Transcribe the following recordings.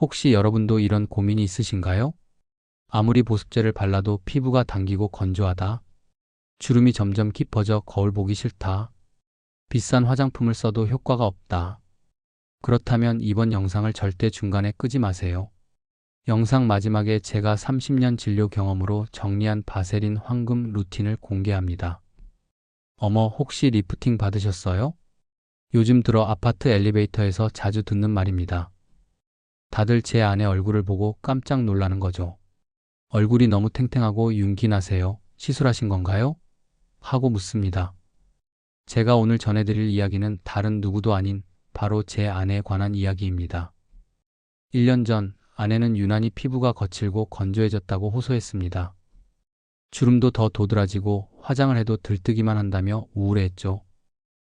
혹시 여러분도 이런 고민이 있으신가요? 아무리 보습제를 발라도 피부가 당기고 건조하다. 주름이 점점 깊어져 거울 보기 싫다. 비싼 화장품을 써도 효과가 없다. 그렇다면 이번 영상을 절대 중간에 끄지 마세요. 영상 마지막에 제가 30년 진료 경험으로 정리한 바세린 황금 루틴을 공개합니다. 어머, 혹시 리프팅 받으셨어요? 요즘 들어 아파트 엘리베이터에서 자주 듣는 말입니다. 다들 제 아내 얼굴을 보고 깜짝 놀라는 거죠. 얼굴이 너무 탱탱하고 윤기 나세요. 시술하신 건가요? 하고 묻습니다. 제가 오늘 전해드릴 이야기는 다른 누구도 아닌 바로 제 아내에 관한 이야기입니다. 1년 전 아내는 유난히 피부가 거칠고 건조해졌다고 호소했습니다. 주름도 더 도드라지고 화장을 해도 들뜨기만 한다며 우울해했죠.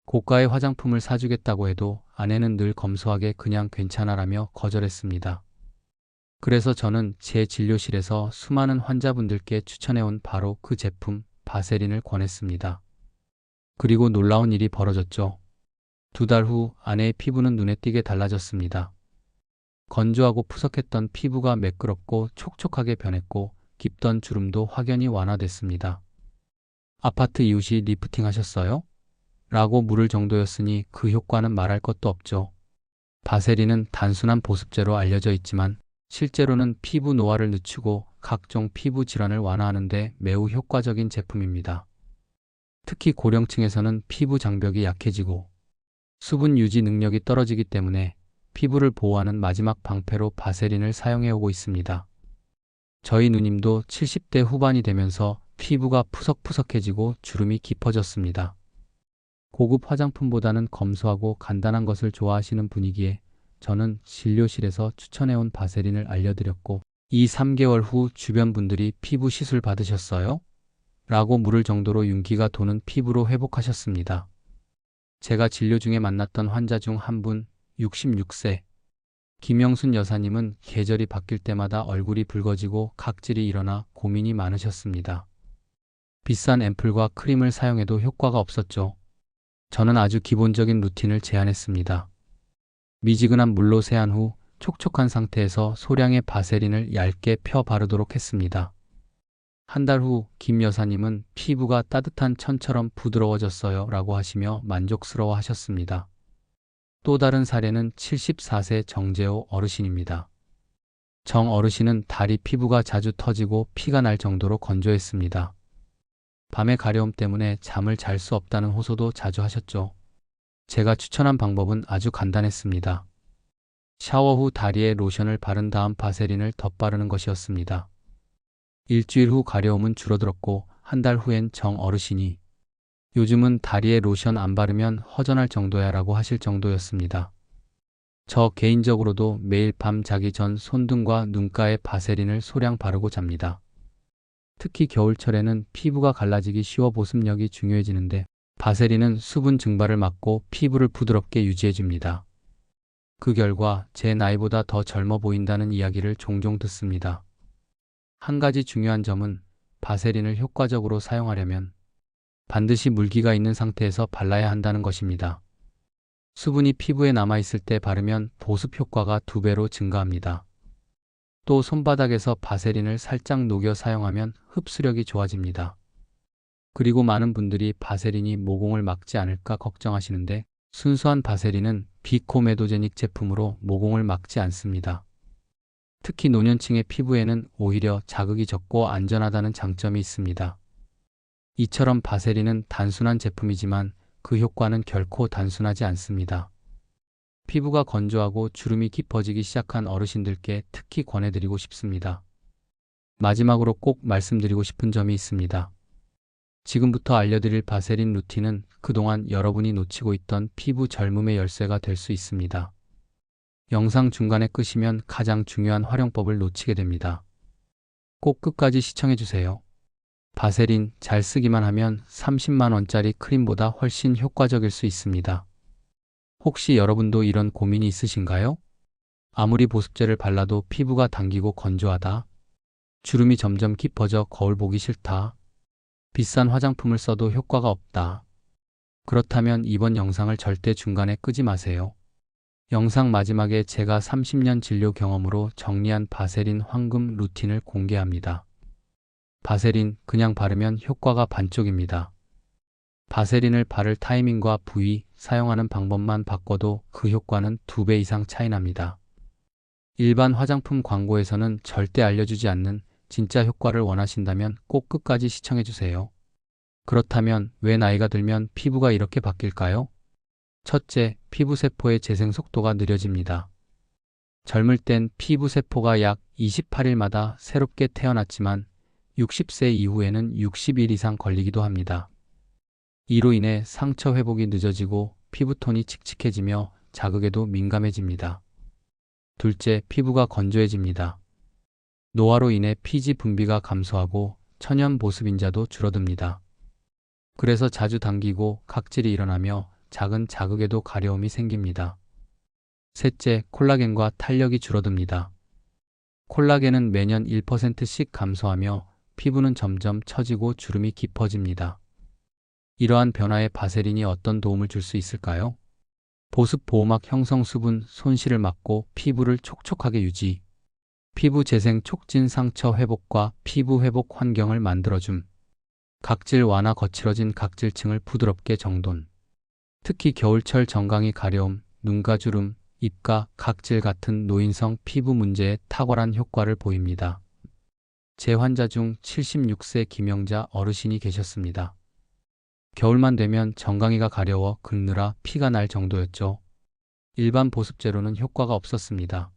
고가의 화장품을 사주겠다고 해도 아내는 늘 검소하게 그냥 괜찮아라며 거절했습니다. 그래서 저는 제 진료실에서 수많은 환자분들께 추천해온 바로 그 제품 바세린을 권했습니다. 그리고 놀라운 일이 벌어졌죠. 2달 후 아내의 피부는 눈에 띄게 달라졌습니다. 건조하고 푸석했던 피부가 매끄럽고 촉촉하게 변했고 깊던 주름도 확연히 완화됐습니다. 아파트 이웃이 리프팅 하셨어요? 라고 물을 정도였으니 그 효과는 말할 것도 없죠. 바세린은 단순한 보습제로 알려져 있지만 실제로는 피부 노화를 늦추고 각종 피부 질환을 완화하는 데 매우 효과적인 제품입니다. 특히 고령층에서는 피부 장벽이 약해지고 수분 유지 능력이 떨어지기 때문에 피부를 보호하는 마지막 방패로 바세린을 사용해오고 있습니다. 저희 누님도 70대 후반이 되면서 피부가 푸석푸석해지고 주름이 깊어졌습니다. 고급 화장품보다는 검소하고 간단한 것을 좋아하시는 분이기에 저는 진료실에서 추천해온 바세린을 알려드렸고 3개월 후 주변 분들이 피부 시술 받으셨어요? 라고 물을 정도로 윤기가 도는 피부로 회복하셨습니다. 제가 진료 중에 만났던 환자 중 한 분, 66세 김영순 여사님은 계절이 바뀔 때마다 얼굴이 붉어지고 각질이 일어나 고민이 많으셨습니다. 비싼 앰플과 크림을 사용해도 효과가 없었죠. 저는 아주 기본적인 루틴을 제안했습니다. 미지근한 물로 세안 후 촉촉한 상태에서 소량의 바세린을 얇게 펴 바르도록 했습니다. 한 달 후 김 여사님은 피부가 따뜻한 천처럼 부드러워졌어요 라고 하시며 만족스러워 하셨습니다. 또 다른 사례는 74세 정재호 어르신입니다. 정 어르신은 다리 피부가 자주 터지고 피가 날 정도로 건조했습니다. 밤에 가려움 때문에 잠을 잘 수 없다는 호소도 자주 하셨죠. 제가 추천한 방법은 아주 간단했습니다. 샤워 후 다리에 로션을 바른 다음 바세린을 덧바르는 것이었습니다. 일주일 후 가려움은 줄어들었고 한 달 후엔 정 어르신이 요즘은 다리에 로션 안 바르면 허전할 정도야 라고 하실 정도였습니다. 저 개인적으로도 매일 밤 자기 전 손등과 눈가에 바세린을 소량 바르고 잡니다. 특히 겨울철에는 피부가 갈라지기 쉬워 보습력이 중요해지는데 바세린은 수분 증발을 막고 피부를 부드럽게 유지해줍니다. 그 결과 제 나이보다 더 젊어 보인다는 이야기를 종종 듣습니다. 한 가지 중요한 점은 바세린을 효과적으로 사용하려면 반드시 물기가 있는 상태에서 발라야 한다는 것입니다. 수분이 피부에 남아있을 때 바르면 보습 효과가 2배로 증가합니다. 또 손바닥에서 바세린을 살짝 녹여 사용하면 흡수력이 좋아집니다. 그리고 많은 분들이 바세린이 모공을 막지 않을까 걱정하시는데 순수한 바세린은 비코메도제닉 제품으로 모공을 막지 않습니다. 특히 노년층의 피부에는 오히려 자극이 적고 안전하다는 장점이 있습니다. 이처럼 바세린은 단순한 제품이지만 그 효과는 결코 단순하지 않습니다. 피부가 건조하고 주름이 깊어지기 시작한 어르신들께 특히 권해드리고 싶습니다. 마지막으로 꼭 말씀드리고 싶은 점이 있습니다. 지금부터 알려드릴 바세린 루틴은 그동안 여러분이 놓치고 있던 피부 젊음의 열쇠가 될 수 있습니다. 영상 중간에 끄시면 가장 중요한 활용법을 놓치게 됩니다. 꼭 끝까지 시청해주세요. 바세린 잘 쓰기만 하면 30만 원짜리 크림보다 훨씬 효과적일 수 있습니다. 혹시 여러분도 이런 고민이 있으신가요? 아무리 보습제를 발라도 피부가 당기고 건조하다. 주름이 점점 깊어져 거울 보기 싫다. 비싼 화장품을 써도 효과가 없다. 그렇다면 이번 영상을 절대 중간에 끄지 마세요. 영상 마지막에 제가 30년 진료 경험으로 정리한 바세린 황금 루틴을 공개합니다. 바세린 그냥 바르면 효과가 반쪽입니다. 바세린을 바를 타이밍과 부위, 사용하는 방법만 바꿔도 그 효과는 2배 이상 차이 납니다. 일반 화장품 광고에서는 절대 알려주지 않는 진짜 효과를 원하신다면 꼭 끝까지 시청해주세요. 그렇다면 왜 나이가 들면 피부가 이렇게 바뀔까요? 첫째, 피부세포의 재생 속도가 느려집니다. 젊을 땐 피부세포가 약 28일마다 새롭게 태어났지만 60세 이후에는 60일 이상 걸리기도 합니다. 이로 인해 상처 회복이 늦어지고 피부톤이 칙칙해지며 자극에도 민감해집니다. 둘째, 피부가 건조해집니다. 노화로 인해 피지 분비가 감소하고 천연 보습인자도 줄어듭니다. 그래서 자주 당기고 각질이 일어나며 작은 자극에도 가려움이 생깁니다. 셋째, 콜라겐과 탄력이 줄어듭니다. 콜라겐은 매년 1%씩 감소하며 피부는 점점 처지고 주름이 깊어집니다. 이러한 변화에 바세린이 어떤 도움을 줄 수 있을까요? 보습 보호막 형성 수분 손실을 막고 피부를 촉촉하게 유지, 피부 재생 촉진 상처 회복과 피부 회복 환경을 만들어줌, 각질 완화 거칠어진 각질층을 부드럽게 정돈, 특히 겨울철 정강이 가려움, 눈가 주름, 입가 각질 같은 노인성 피부 문제에 탁월한 효과를 보입니다. 제 환자 중 76세 김영자 어르신이 계셨습니다. 겨울만 되면 정강이가 가려워 긁느라 피가 날 정도였죠. 일반 보습제로는 효과가 없었습니다.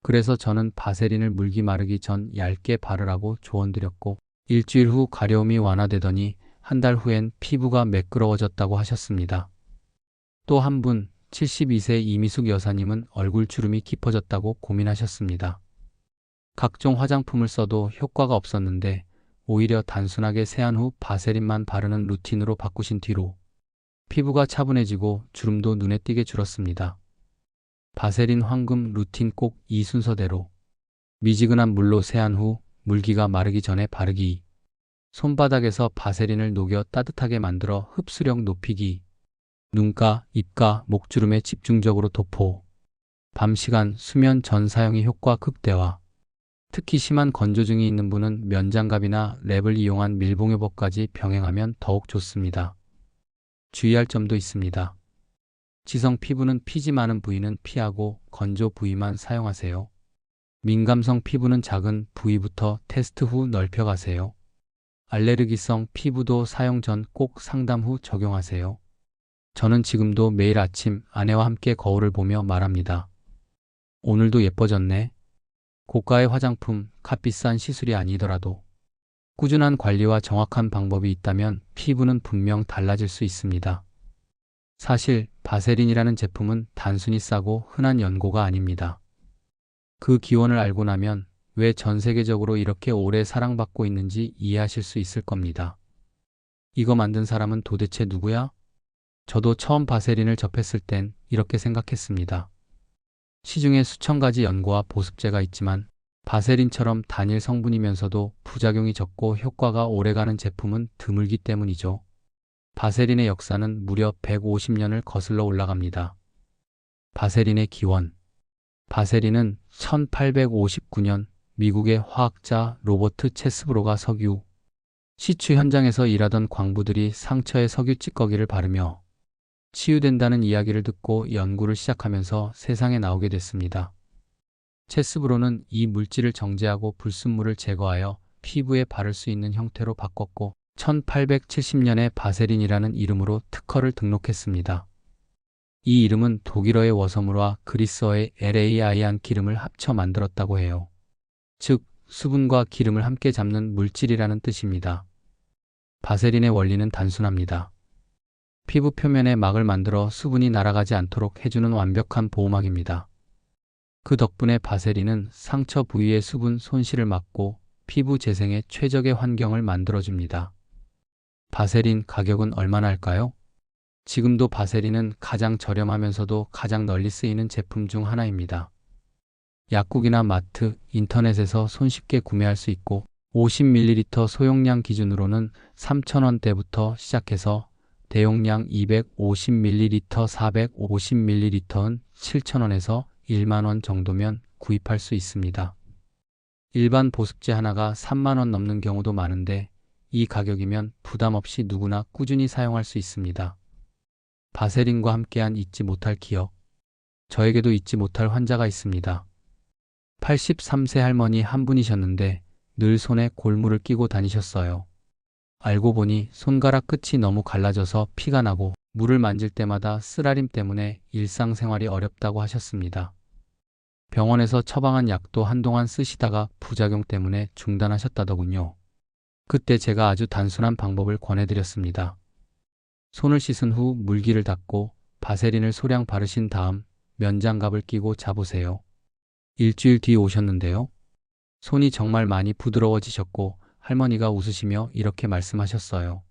그래서 저는 바세린을 물기 마르기 전 얇게 바르라고 조언드렸고 일주일 후 가려움이 완화되더니 한 달 후엔 피부가 매끄러워졌다고 하셨습니다. 또 한 분, 72세 이미숙 여사님은 얼굴 주름이 깊어졌다고 고민하셨습니다. 각종 화장품을 써도 효과가 없었는데 오히려 단순하게 세안 후 바세린만 바르는 루틴으로 바꾸신 뒤로 피부가 차분해지고 주름도 눈에 띄게 줄었습니다. 바세린 황금 루틴 꼭 이 순서대로 미지근한 물로 세안 후 물기가 마르기 전에 바르기, 손바닥에서 바세린을 녹여 따뜻하게 만들어 흡수력 높이기, 눈가, 입가, 목주름에 집중적으로 도포, 밤 시간 수면 전 사용이 효과 극대화, 특히 심한 건조증이 있는 분은 면장갑이나 랩을 이용한 밀봉요법까지 병행하면 더욱 좋습니다. 주의할 점도 있습니다. 지성 피부는 피지 많은 부위는 피하고 건조 부위만 사용하세요. 민감성 피부는 작은 부위부터 테스트 후 넓혀가세요. 알레르기성 피부도 사용 전 꼭 상담 후 적용하세요. 저는 지금도 매일 아침 아내와 함께 거울을 보며 말합니다. 오늘도 예뻐졌네. 고가의 화장품, 값비싼 시술이 아니더라도 꾸준한 관리와 정확한 방법이 있다면 피부는 분명 달라질 수 있습니다. 사실 바세린이라는 제품은 단순히 싸고 흔한 연고가 아닙니다. 그 기원을 알고 나면 왜 전 세계적으로 이렇게 오래 사랑받고 있는지 이해하실 수 있을 겁니다. 이거 만든 사람은 도대체 누구야? 저도 처음 바세린을 접했을 땐 이렇게 생각했습니다. 시중에 수천 가지 연고와 보습제가 있지만 바세린처럼 단일 성분이면서도 부작용이 적고 효과가 오래가는 제품은 드물기 때문이죠. 바세린의 역사는 무려 150년을 거슬러 올라갑니다. 바세린의 기원. 바세린은 1859년 미국의 화학자 로버트 체스브로가 석유 시추 현장에서 일하던 광부들이 상처에 석유 찌꺼기를 바르며 치유된다는 이야기를 듣고 연구를 시작하면서 세상에 나오게 됐습니다. 체스브로는 이 물질을 정제하고 불순물을 제거하여 피부에 바를 수 있는 형태로 바꿨고 1870년에 바세린이라는 이름으로 특허를 등록했습니다. 이 이름은 독일어의 워섬으로와 그리스어의 LAI한 기름을 합쳐 만들었다고 해요. 즉, 수분과 기름을 함께 잡는 물질이라는 뜻입니다. 바세린의 원리는 단순합니다. 피부 표면에 막을 만들어 수분이 날아가지 않도록 해주는 완벽한 보호막입니다. 그 덕분에 바세린은 상처 부위의 수분 손실을 막고 피부 재생에 최적의 환경을 만들어줍니다. 바세린 가격은 얼마나 할까요? 지금도 바세린은 가장 저렴하면서도 가장 널리 쓰이는 제품 중 하나입니다. 약국이나 마트, 인터넷에서 손쉽게 구매할 수 있고 50ml 소용량 기준으로는 3,000원대부터 시작해서 대용량 250ml, 450ml는 7,000원에서 1만 원 정도면 구입할 수 있습니다. 일반 보습제 하나가 3만 원 넘는 경우도 많은데 이 가격이면 부담 없이 누구나 꾸준히 사용할 수 있습니다. 바세린과 함께한 잊지 못할 기억. 저에게도 잊지 못할 환자가 있습니다. 83세 할머니 한 분이셨는데 늘 손에 골무를 끼고 다니셨어요. 알고 보니 손가락 끝이 너무 갈라져서 피가 나고 물을 만질 때마다 쓰라림 때문에 일상생활이 어렵다고 하셨습니다. 병원에서 처방한 약도 한동안 쓰시다가 부작용 때문에 중단하셨다더군요. 그때 제가 아주 단순한 방법을 권해드렸습니다. 손을 씻은 후 물기를 닦고 바세린을 소량 바르신 다음 면장갑을 끼고 자보세요. 일주일 뒤 오셨는데요. 손이 정말 많이 부드러워지셨고 할머니가 웃으시며 이렇게 말씀하셨어요.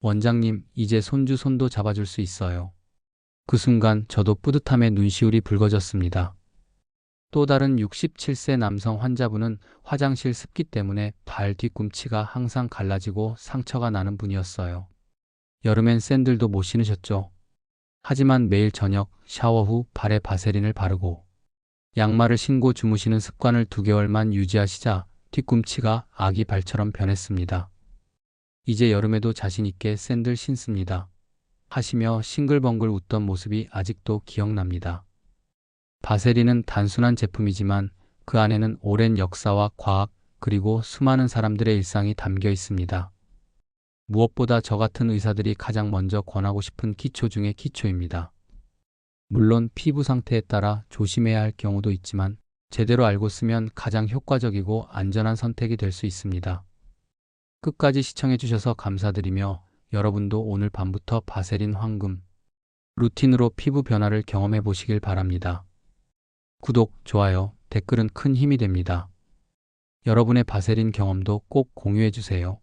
원장님, 이제 손주 손도 잡아줄 수 있어요. 그 순간 저도 뿌듯함에 눈시울이 붉어졌습니다. 또 다른 67세 남성 환자분은 화장실 습기 때문에 발 뒤꿈치가 항상 갈라지고 상처가 나는 분이었어요. 여름엔 샌들도 못 신으셨죠. 하지만 매일 저녁 샤워 후 발에 바세린을 바르고 양말을 신고 주무시는 습관을 2개월만 유지하시자 뒤꿈치가 아기 발처럼 변했습니다. 이제 여름에도 자신 있게 샌들 신습니다. 하시며 싱글벙글 웃던 모습이 아직도 기억납니다. 바세린은 단순한 제품이지만 그 안에는 오랜 역사와 과학 그리고 수많은 사람들의 일상이 담겨 있습니다. 무엇보다 저 같은 의사들이 가장 먼저 권하고 싶은 기초 중의 기초입니다. 물론 피부 상태에 따라 조심해야 할 경우도 있지만 제대로 알고 쓰면 가장 효과적이고 안전한 선택이 될 수 있습니다. 끝까지 시청해 주셔서 감사드리며 여러분도 오늘 밤부터 바세린 황금 루틴으로 피부 변화를 경험해 보시길 바랍니다. 구독, 좋아요, 댓글은 큰 힘이 됩니다. 여러분의 바세린 경험도 꼭 공유해 주세요.